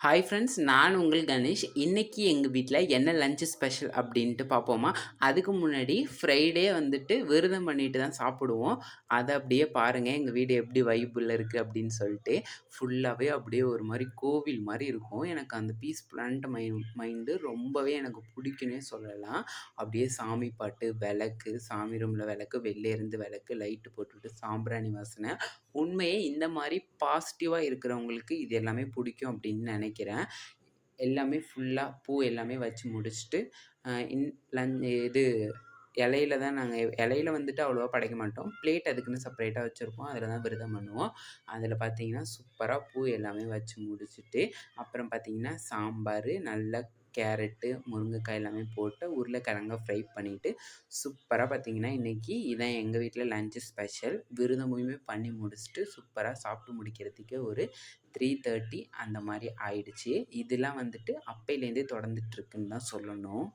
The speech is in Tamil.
ஹாய் ஃப்ரெண்ட்ஸ், நான் உங்கள் கணேஷ். இன்னைக்கு எங்கள் வீட்டில் என்ன லஞ்ச் ஸ்பெஷல் அப்படின்ட்டு பார்ப்போமா? அதுக்கு முன்னாடி ஃப்ரைடே வந்துட்டு விரதம் பண்ணிட்டு தான் சாப்பிடுவோம். அதை அப்படியே பாருங்கள் எங்கள் வீடு எப்படி வைபில் இருக்குது அப்படின்னு சொல்லிட்டு. ஃபுல்லாகவே அப்படியே ஒரு மாதிரி கோவில் மாதிரி இருக்கும். எனக்கு அந்த பீஸ்ஃபுல்லான மைண்டு ரொம்பவே எனக்கு பிடிக்குன்னே சொல்லலாம். அப்படியே சாமி பாட்டு, விளக்கு, சாமி ரூமில் விளக்கு, வெளில இருந்து விளக்கு, லைட்டு போட்டுவிட்டு சாம்பிராணி வாசனை. உண்மையே இந்த மாதிரி பாசிட்டிவாக இருக்கிறவங்களுக்கு இது எல்லாமே பிடிக்கும் அப்படின்னு நினைக்கிறேன். எல்லாமே ஃபுல்லாக பூ எல்லாமே வச்சு முடிச்சுட்டு அ இன் லஞ் இது இலையில தான் நாங்கள் இலையில வந்துட்டு அவ்வளோவா படைக்க மாட்டோம். பிளேட் அதுக்குன்னு செப்பரேட்டாக வச்சுருப்போம். அதில் தான் விரதம் பண்ணுவோம். அதில் பார்த்தீங்கன்னா சூப்பராக பூ எல்லாமே வச்சு முடிச்சுட்டு, அப்புறம் பார்த்தீங்கன்னா சாம்பார், நல்ல கேரட்டு, முருங்கைக்காய் எல்லாமே போட்டு உருளைக்கிழங்க ஃப்ரை பண்ணிவிட்டு, சூப்பராக பார்த்தீங்கன்னா இன்றைக்கி இதான் எங்கள் வீட்டில் லஞ்ச் ஸ்பெஷல். விரதமுமே பண்ணி முடிச்சுட்டு சூப்பராக சாப்பிட்டு முடிக்கிறதுக்கு ஒரு 3:30 அந்த மாதிரி ஆயிடுச்சு. இதெல்லாம் வந்துட்டு அப்பையிலேருந்தே தொடர்ந்துட்டுருக்குன்னு தான் சொல்லணும்.